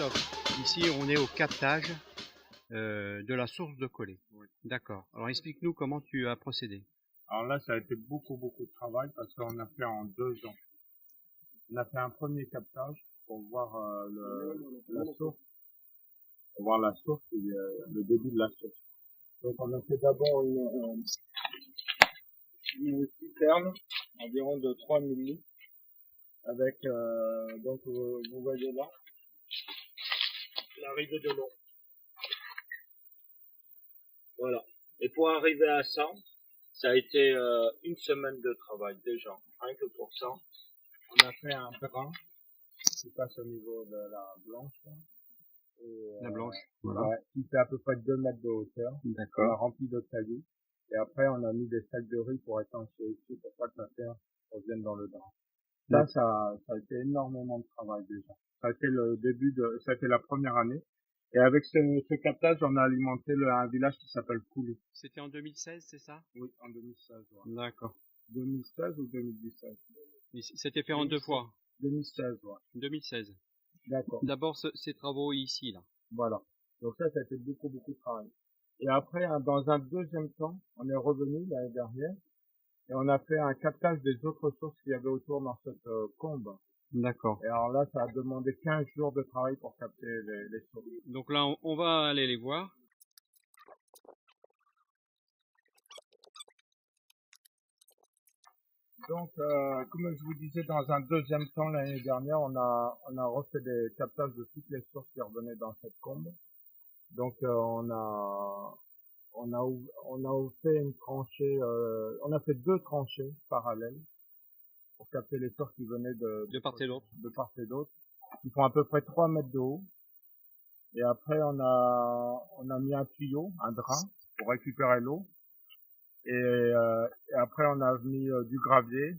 Christophe, ici on est au captage de la source de Collet. Oui. D'accord. Alors explique-nous comment tu as procédé. Alors là, ça a été beaucoup de travail parce qu'on a fait en 2 ans. On a fait un premier captage pour voir la source, pour voir la source et le début de la source. Donc on a fait d'abord une citerne environ de 3000 litres avec, donc vous voyez là, l'arrivée de l'eau. Voilà. Et pour arriver à ça, ça a été une semaine de travail déjà, rien que pour ça. On a fait un brin qui passe au niveau de la blanche. Et, La blanche. Voilà. Ouais, qui fait à peu près 2 mètres de hauteur. On a D'accord. rempli de cailloux. Et après, on a mis des sacs de riz pour étancher ici, pour pas que la terre revienne dans le drap. Ça a été énormément de travail déjà. Ça a été ça a été la première année. Et avec ce captage, on a alimenté un village qui s'appelle Koulou. C'était en 2016, c'est ça? Oui, en 2016, ouais. D'accord. 2016 ou 2017? C'était fait en 2 fois. 2016, ouais. 2016. D'accord. D'abord ces travaux ici, là. Voilà. Donc ça a été beaucoup de travail. Et après, dans un deuxième temps, on est revenu l'année dernière et on a fait un captage des autres sources qu'il y avait autour dans cette combe. D'accord. Et alors là, ça a demandé 15 jours de travail pour capter les sources. Donc là, on va aller les voir. Donc, comme je vous disais, dans un deuxième temps l'année dernière, on a refait des captages de toutes les sources qui revenaient dans cette combe. Donc, on a fait une tranchée, on a fait 2 tranchées parallèles pour capter les sources qui venaient De part et d'autre. de part et d'autre, qui font à peu près 3 mètres de haut. Et après, on a mis un tuyau, un drain, pour récupérer l'eau. Et après, on a mis du gravier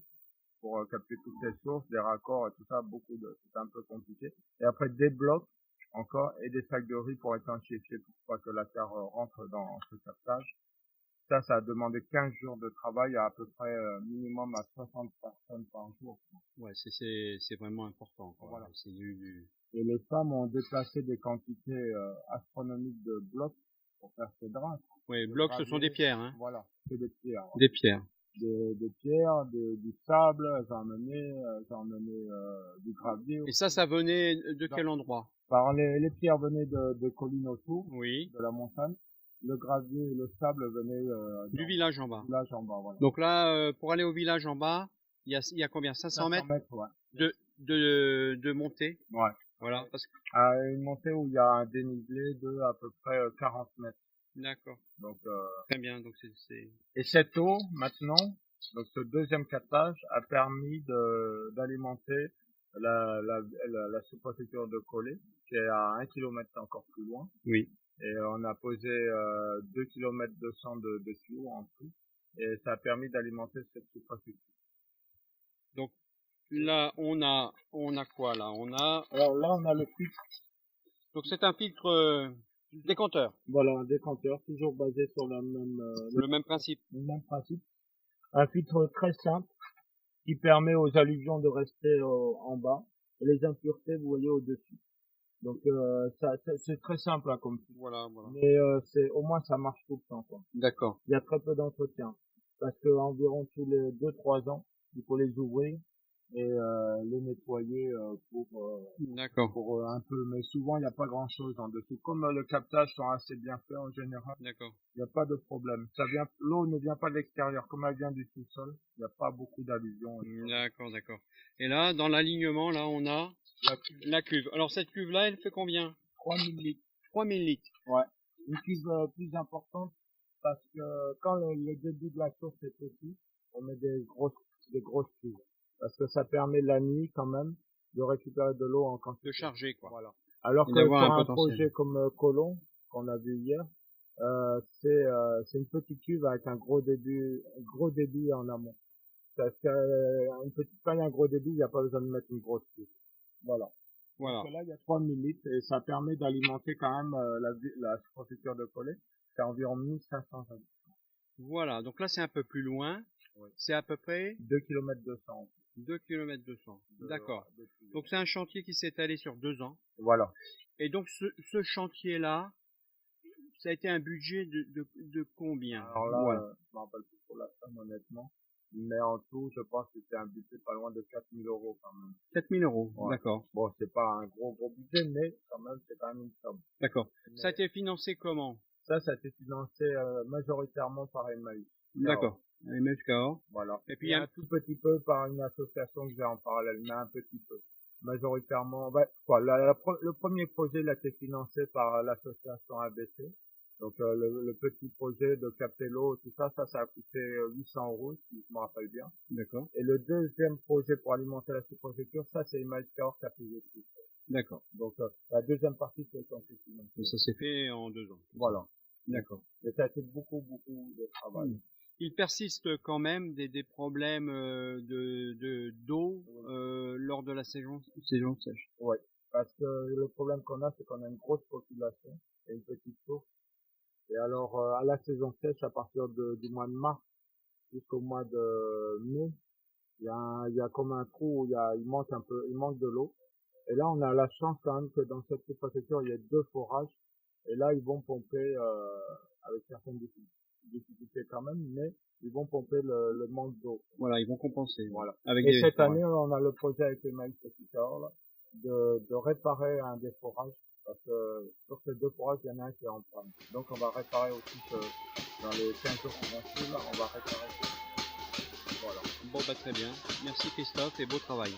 pour capter toutes les sources, des raccords et tout ça, c'était un peu compliqué. Et après, des blocs encore et des sacs de riz pour étancher pour pas que la terre rentre dans ce captage. Ça a demandé 15 jours de travail à peu près minimum à 60 personnes par jour. Ouais, c'est vraiment important, quoi. Voilà. C'est Et les femmes ont déplacé des quantités astronomiques de blocs pour faire ces draps. Oui, blocs, ce sont des pierres, hein. Voilà, c'est des pierres. Des pierres. Des pierres, du sable, j'en emmené du gravier. Et ça venait de quel endroit? Par les pierres venaient de collines autour, Oui. de la montagne. Le gravier et le sable venaient Du village en bas. du village en bas, voilà. Donc là, pour aller au village en bas, il y a combien? 500 mètres ouais. de montée? Ouais. Voilà. Parce que... À une montée où il y a un dénivelé de à peu près 40 mètres. D'accord. Donc, très bien. Donc c'est... Et cette eau, maintenant, donc ce deuxième captage a permis d'alimenter la sous-préfecture de Collet, qui est à 1 kilomètre encore plus loin. Oui. Et on a posé 2 km 200 de tuyaux en tout. Et ça a permis d'alimenter cette sous-préfecture. Donc là, on a quoi là? Alors là, on a le filtre. Donc c'est un filtre décanteur. Voilà, un décanteur, toujours basé sur le même principe. Le même principe. Un filtre très simple qui permet aux alluvions de rester en bas et les impuretés, vous voyez, au-dessus. Donc c'est très simple hein, comme filtre. Voilà. Mais au moins ça marche tout le temps, quoi. D'accord. Il y a très peu d'entretien parce que environ tous les 2-3 ans, il faut les ouvrir et les nettoyer pour un peu, mais souvent il n'y a pas grand chose en dessous. Comme le captage sont assez bien faits en général, D'accord. il n'y a pas de problème. L'eau ne vient pas de l'extérieur, comme elle vient du sous-sol, il n'y a pas beaucoup d'alluvions. D'accord. Et là, dans l'alignement, là, on a la cuve. Alors cette cuve-là, elle fait combien? 3000 litres. 3000 litres. Ouais. Une cuve plus importante parce que quand le débit de la source est petit, on met des grosses cuves. Parce que ça permet la nuit quand même de récupérer de l'eau en quantité. De charger, quoi. Voilà. Alors que sur un projet comme Colomb, qu'on a vu hier, c'est une petite cuve avec un gros débit en amont. Quand il y a un gros débit, il n'y a pas besoin de mettre une grosse cuve. Voilà. Donc là, il y a 3000 litres et ça permet d'alimenter quand même la sous-préfecture de Collet. C'est environ 1500 habitants. Voilà, donc là c'est un peu plus loin. Oui. C'est à peu près 2 km 200. 2 km 200. D'accord. Donc c'est un chantier qui s'est étalé sur 2 ans. Voilà. Et donc ce chantier-là, ça a été un budget de combien? Alors là, Voilà. je me rappelle plus pour la somme, honnêtement. Mais en tout, je pense que c'était un budget pas loin de 4000 € quand même. 4000 €, Ouais. d'accord. Bon, c'est pas un gros budget, mais quand même, c'est quand même une somme. D'accord. Mais Ça a été financé comment? ça a été financé majoritairement par Emmaüs. D'accord. Emmaüs Cahors. Voilà. Et puis Et un tout petit peu par une association que j'ai en parallèle, mais un petit peu. Majoritairement, le premier projet il a été financé par l'association ABC. Donc le petit projet de capter l'eau, tout ça, ça a coûté 800 € si je me rappelle bien. D'accord. Et le deuxième projet pour alimenter la sous-préfecture, ça c'est Emmaüs Cahors qui a payé tout. D'accord. Donc la deuxième partie c'est été financé. Et ça s'est fait en 2 ans. Voilà. D'accord. Et ça a été beaucoup de travail. Il persiste quand même des problèmes d'eau lors de la saison sèche. Oui, parce que le problème qu'on a, c'est qu'on a une grosse population et une petite source. Et alors, à la saison sèche, à partir du mois de mars jusqu'au mois de mai, il y a comme un trou où il manque de l'eau. Et là, on a la chance quand même que dans cette sous-préfecture, il y a 2 forages. Et là, ils vont pomper, avec certaines difficultés quand même, mais ils vont pomper le manque d'eau. Voilà, ils vont compenser. Voilà. Avec et cette année, on a le projet avec Emmaüs Cahors, là, de réparer un des forages, parce que sur ces 2 forages, il y en a un qui est en panne. Donc on va réparer aussi dans les 15 jours qui vont suivre, on va réparer. Voilà. Bon, bah très bien. Merci Christophe et beau travail.